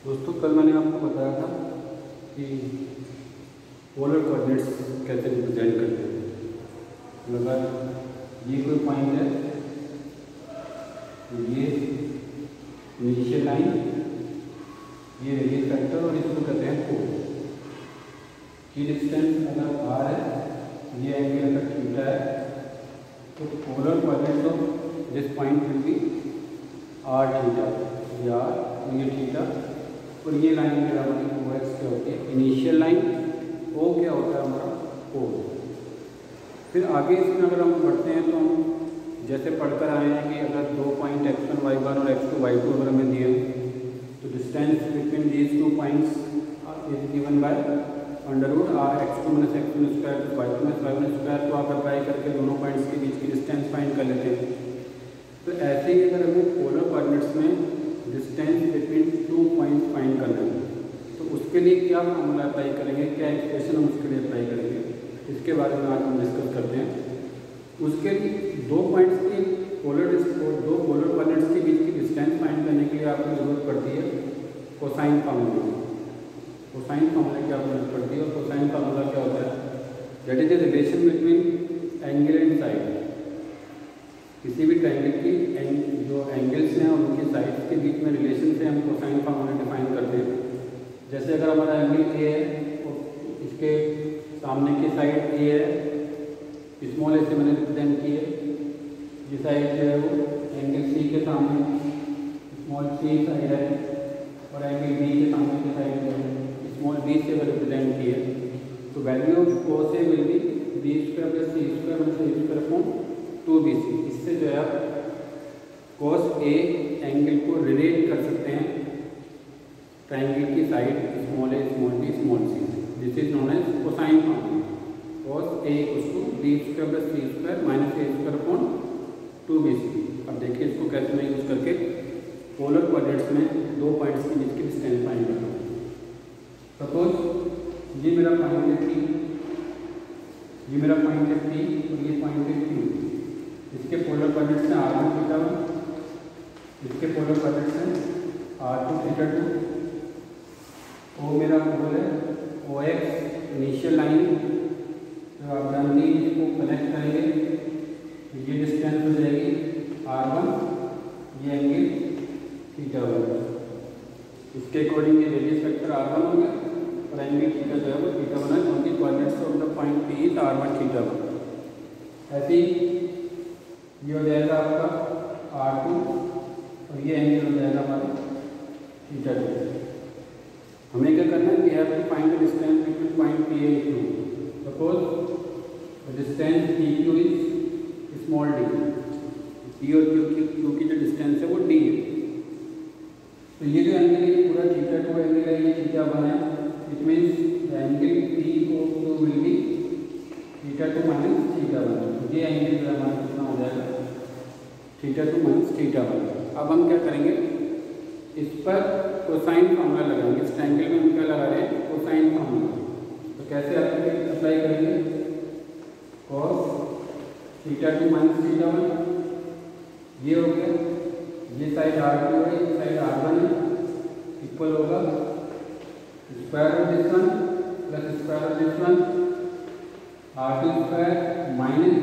दोस्तों कल मैंने आपको बताया था कि पोलर कोऑर्डिनेट्स कैसे रिप्रेजेंट करते हैं। अगर ये कोई पॉइंट है तो ये इनिशियल लाइन, ये रेडियल फैक्टर और इसको कहते हैं कोण की डिस्टेंस अगर r है, ये एंगल अगर थीटा है तो polar coordinates of this point will be r theta या ये थीटा और ये लाइन मेरा ओ एक्स क्या होती है इनिशियल लाइन, ओ क्या होता है हमारा कोण। फिर आगे इसमें अगर हम बढ़ते हैं तो हम जैसे पढ़कर आए हैं कि अगर दो पॉइंट x1 y1 और x2 y2 अगर हमें दिए तो distance between these two points is given by under root r x2 - x1 square y2 - y1 square. तो आप अप्लाई करके दोनों पॉइंट्स के बीच की डिस्टेंस फाइंड कर लेते हैं। तो ऐसे ही अगर हमें पोलर कोऑर्डिनेट्स में distance between two points find करना है तो उसके लिए क्या फॉर्मूला अप्लाई करेंगे, क्या एक्सप्रेशन हम उसके लिए अप्लाई करेंगे, इसके बारे में आज हम डिस्कस करते हैं। उसके लिए दो पॉइंट्स की दो पोलर कोऑर्डिनेट्स के बीच की डिस्टेंस फाइंड करने के लिए आपको ज़रूरत पड़ती है कोसाइन फार्मूला। कोसाइन फार्मूला की आपको ज़रूरत पड़ती है और कोसाइन फार्मूला क्या होता है, that is the relation between angle and side. किसी भी ट्रायंगल की जो एंगल्स हैं और उनकी साइड्स के बीच में रिलेशन से हम कोसाइन फार्मूला डिफाइन करते हैं। जैसे अगर हमारा एंगल ए है और इसके सामने की साइड ए है, स्मॉल ए से मैंने रिप्रेजेंट की है, ये साइड जो है वो एंगल सी के सामने स्मॉल सी साइड है और एंगल बी के सामने की साइड जो है स्मॉल बी से रिप्रेजेंट की है। तो value of cos A will be B square plus C square minus A square upon 2bc। इससे जो है आप cos ए एंगल को रिलेट कर सकते हैं ट्रायंगल की side small A small B small C. This is known as cosine formula. cos A equals to B square plus C square minus A square upon 2bc। अब देखिए इसको कैसे मैं यूज़ करके पोलर कोऑर्डिनेट्स में दो points के बीच की डिस्टेंस फाइंड करता हूँ। सपोज ये मेरा पॉइंट है P, ये मेरा पॉइंट है P और ये पॉइंट है Q। इसके पोलर कोऑर्डिनेट्स हैं r1 थीटा 1, इसके पोलर कोऑर्डिनेट्स हैं r2 थीटा 2। ओ मेरा पोल है ओ एक्स इनिशियल लाइन, तो आप रनली इसको कनेक्ट करेंगे तो ये डिस्टेंस हो जाएगी r1, ये एंगल थीटा 1। इसके अकॉर्डिंग ये रेडियस फैक्टर r1 हो गया और एंगल थीटा जो है वो थीटा 1 है, क्योंकि coordinates of the point P is r1 theta 1। ऐसे ही ये हो जाएगा आपका r2 और ये एंगल हो जाएगा हमारा थीटा 2। हमें क्या करना है, we have to find the distance between point P and Q। Suppose the distance PQ is small d, P और Q की जो डिस्टेंस है वो d है। तो ये जो एंगल है ये पूरा थीटा 2 एंगल है, ये थीटा 1 है। It means the angle P और Q will be theta 2 minus theta 1। ये एंगल जो हमारा कितना हो जाएगा थीटा 2 माइनस थीटा 1। अब हम क्या करेंगे, इस पर कोसाइन फार्मूला लगाएंगे। इस ट्रायंगल में हम क्या लगा रहे हैं, कोसाइन फार्मूला। तो कैसे अप्लाई करेंगे, cos थीटा 2 माइनस थीटा 1 ये हो गया, ये साइड r2 है, ये साइड r1 है, इक्वल होगा square of this one plus square of this one r2 square minus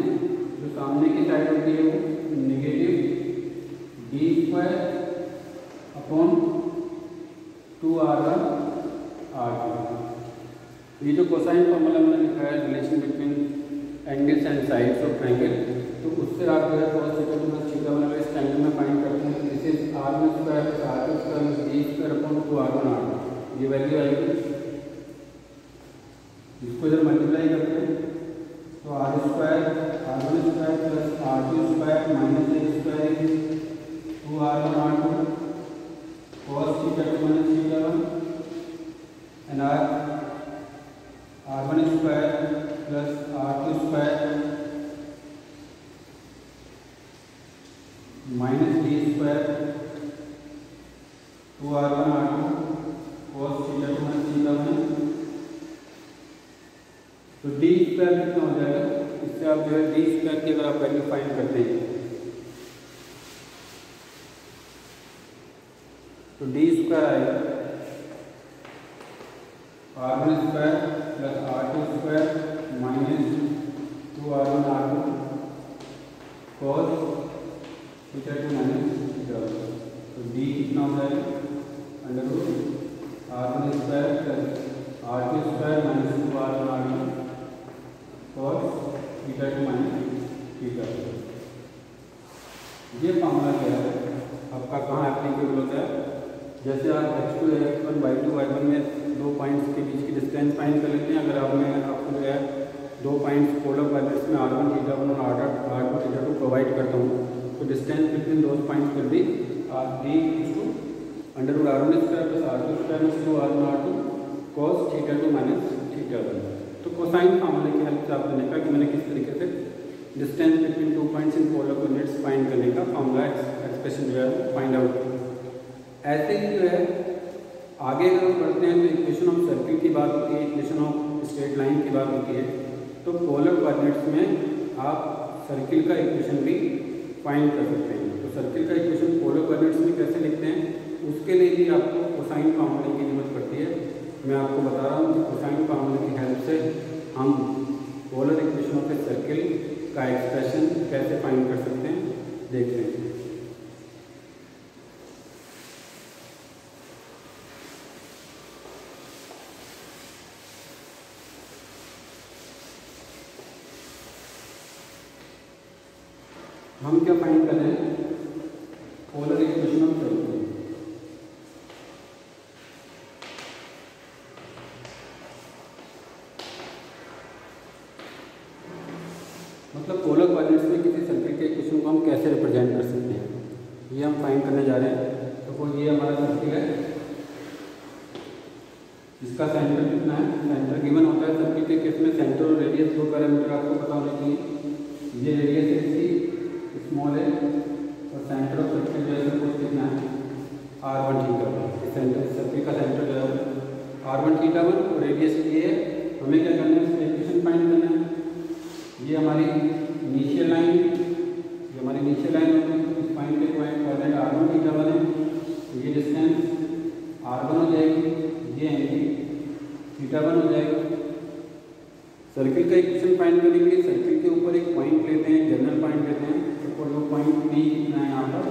जो सामने की साइड होती है वो negative d square upon 2r1 r2। ये जो कोसाइन फार्मूला मैंने लिखा है relation between angles and sides of triangle, तो उससे आप जो है cos थीटा 2 माइनस थीटा 1 इस ट्रायंगल में फाइंड करते हैं। This is r1 square plus r2 square minus d square upon 2r1 r2। ये वैल्यू आएगी, इसको जब मल्टीप्लाई करते हैं तो r square r1 square plus r2 square minus a square 2r1 r2 cos theta 2 minus theta 1 and r1 square plus r2 square minus d square 2r1 r2 cos theta 2 minus theta 1। तो d square कितना हो जाएगा, इससे आप जो है d square की अगर आप वैल्यू फाइंड करते हैं तो d स्क्वायर आएगा R1 square plus R2 square minus 2R1 R2 cos theta 2 minus theta 1। तो डी कितना हो जाएगा under root R1 square plus R2 square minus 2R1 R2 cos theta 2 minus theta 1। ये formula क्या है आपका, कहाँ एप्लीकेबल होता है? जैसे आप x2 x1 y2 y1 में दो पॉइंट्स के बीच की डिस्टेंस फाइंड कर लेते हैं। अगर आपको जो है दो पॉइंट्स पोलर कोऑर्डिनेट्स में r1 थीटा 1 और r2 थीटा 2 प्रोवाइड करता हूँ, तो distance between those points will be d to under root r1 square plus r2 square में 2r1 r2 cos theta 2 minus theta 1। तो कोसाइन फार्मूले की हेल्प से आपने देखा कि मैंने किस तरीके से distance between two points in polar coordinates find करने का फॉर्मूला एक्सप्रेशन जो है फाइंड आउट। ऐसे ही जो है आगे अगर हम बढ़ते हैं तो इक्वेशन ऑफ सर्किल की बात होती है, इक्वेशन ऑफ स्ट्रेट लाइन की बात होती है। तो पोलर कोऑर्डिनेट्स में आप सर्किल का इक्वेशन भी फाइंड कर सकते हैं। तो सर्किल का इक्वेशन पोलर कोऑर्डिनेट्स में कैसे लिखते हैं, उसके लिए भी आपको कोसाइन फार्मूले की जरूरत पड़ती है। मैं आपको बता रहा हूँ कि कोसाइन फार्मूले की हेल्प से हम polar equation of a circle का एक्सप्रेशन कैसे फाइंड कर सकते हैं, देखते हैं। हम क्या फाइंड कर रहे हैं, पोलर इक्वेशन ऑफ सर्किल। मतलब पोलर कोऑर्डिनेट्स में किसी सर्किल के इक्वेशन को हम कैसे रिप्रेजेंट कर सकते हैं, ये हम फाइंड करने जा रहे हैं। तो ये हमारा सर्किल है, इसका सेंटर कितना है, सेंटर गिवन होता है सर्किल के केस में। सेंटर और रेडियस दो पैरामीटर आपको पता होने चाहिए। ये रेडियस है इसकी स्मॉल है और सेंटर ऑफ सर्किल जो है सपोज कितना है r1 थीटा 1। सेंटर सर्किल का सेंटर जो है r1 थीटा 1 और रेडियस ये है। हमें क्या करना है, इसका इक्वेशन फाइंड करना है। ये हमारी इनिशियल लाइन, ये हमारी इनिशियल लाइन होती है। इस पॉइंट के पॉइंट कोऑर्डिनेट r1 थीटा 1 है, तो ये डिस्टेंस r1 हो जाएगी, ये एंगल थीटा 1 हो जाएगा। सर्किल का इक्वेशन फाइंड करने के लिए सर्किल के ऊपर एक पॉइंट लेते हैं, जनरल पॉइंट लेते हैं। और वो पॉइंट P कितना है यहाँ पर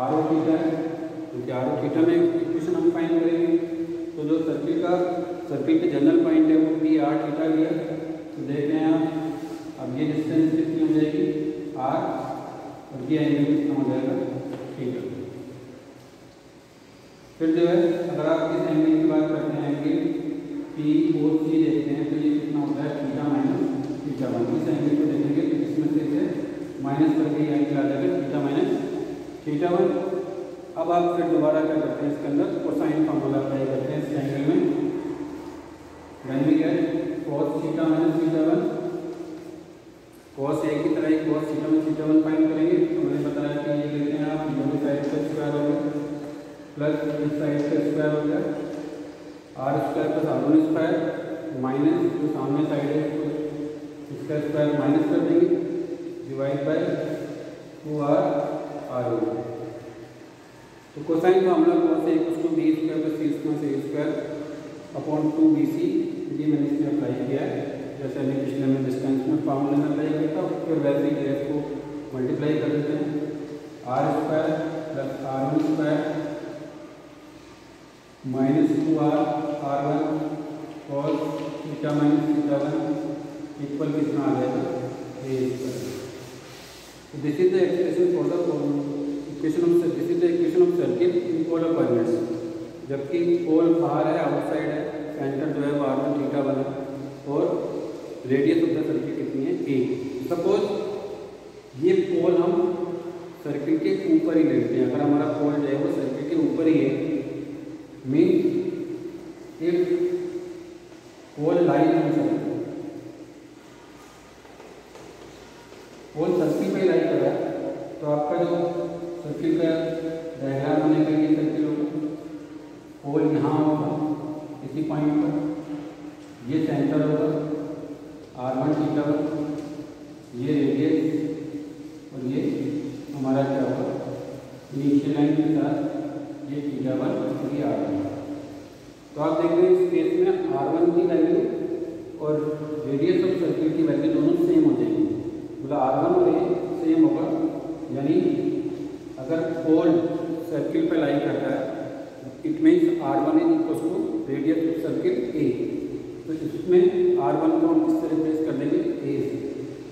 r0 थीटा है, क्योंकि r0 थीटा में इक्वेशन हम फाइंड करेंगे। तो जो सर्किल के जनरल पॉइंट है वो P r थीटा लिया। तो देख रहे हैं आप, अब ये डिस्टेंस कितनी हो जाएगी r और ये एंगल कितना हो जाएगा थीटा। फिर जो है अगर आप इस एंगल की बात करते हैं, एंगल P और C देखते हैं, तो ये कितना होता है थीटा माइनस थीटा 1। इस एंगल को देखेंगे तो इसमें से इसे माइनस करके एंगल आ जाएगा थीटा माइनस थीटा 1। अब आप फिर दोबारा क्या करते हैं, इसके अंदर कोसाइन फार्मूला अप्लाई करते हैं इस एंगल में। When we get cos theta minus theta 1, cos एक की तरह ही cos theta minus theta 1 find करेंगे। तो मैंने बताया कि ये लेते हैं आप, दोनों साइड का स्क्वायर हो गया प्लस इस साइड का स्क्वायर हो गया r square plus r1 square minus जो सामने साइड है इसका स्क्वायर माइनस कर देंगे, डिवाइड बाय 2r1। तो cosine formula cos a equals to b square plus c square a square upon 2bc, ये मैंने इसमें अप्लाई किया है। जैसे हमने पिछले में डिस्टेंस में फार्मूले में अप्लाई किया था, फिर वैसे ही इसको मल्टीप्लाई कर देते हैं। r square plus r1 square minus 2r1 cos theta minus theta 1 equal कितना आ जाएगा a square. This is the expression for the equation of this is the equation of circle in polar coordinates. जबकि पोल बाहर है, outside है, centre जो है वो r1 theta 1 है और रेडियस ऑफ द सर्किल कितनी है a। सपोज ये पोल हम सर्किल के ऊपर ही लेते हैं। अगर हमारा पोल जो है वो सर्किल के ऊपर ही है, mean if pole line on circle, pole circle पे लाई कर रहा है, तो आपका जो सर्किल का डायग्राम बनेगा ये सर्किल होगा। पोल यहाँ होगा इसी पॉइंट पर, ये सेंटर होगा r1 थीटा 1, ये रेडियस और ये हमारा क्या होगा इनिशियल लाइन के साथ ये थीटा 1 और ये r1। तो आप देख रहे हैं इस केस में R1 की वैल्यू और रेडियस ऑफ सर्किल की वैल्यू दोनों सेम हो जाएंगी। मतलब R1 और A सेम होगा, यानी अगर पोल सर्किल पे लाई करता है it means R1 is equal to radius of circle A। तो इसमें R1 को हम किस तरह प्लेस कर देंगे A से,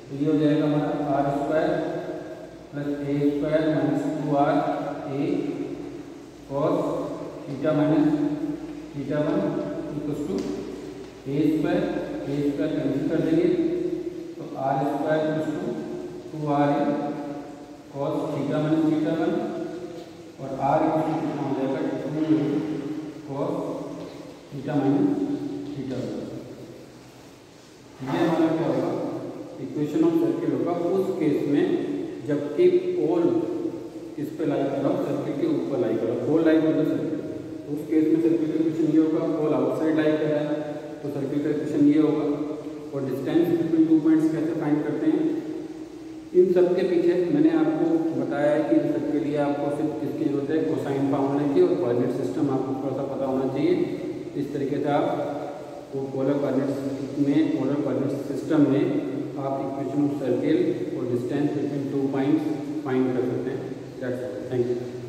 तो ये हो जाएगा हमारा R square plus A square minus 2R A cos theta minus theta 1 equal to A square cancel कर देंगे तो R square equal to 2R A cos theta minus theta 1 और R इक्वल टू कितना हो जाएगा 2 cos थीटा माइनस थीटा 1। ये हमारा क्या होगा इक्वेशन ऑफ सर्किल होगा उस केस में जबकि पोल किस पे लाई कर रहा हो, सर्किल के ऊपर लाई कर रहा हो, पोल लाई कर रहा सर्किल। तो उस केस में सर्किल का इक्वेशन ये होगा, पोल आउटसाइड लाई कर रहा है तो सर्किल का इक्वेशन ये होगा। और डिस्टेंस बिटवीन 2 पॉइंट्स कैसे फाइंड करते हैं, इन सब के पीछे मैंने आपको बताया है कि इन सब के लिए आपको सिर्फ किसकी जरूरत है, कोसाइन फार्मूले की, और कोऑर्डिनेट सिस्टम आपको थोड़ा सा पता होना चाहिए। इस तरीके से आप वो पोलर कोऑर्डिनेट सिस्टम में आप इक्वेशन ऑफ सर्किल और डिस्टेंस बिटवीन 2 पॉइंट्स फाइंड कर सकते हैं। That's all, thank you.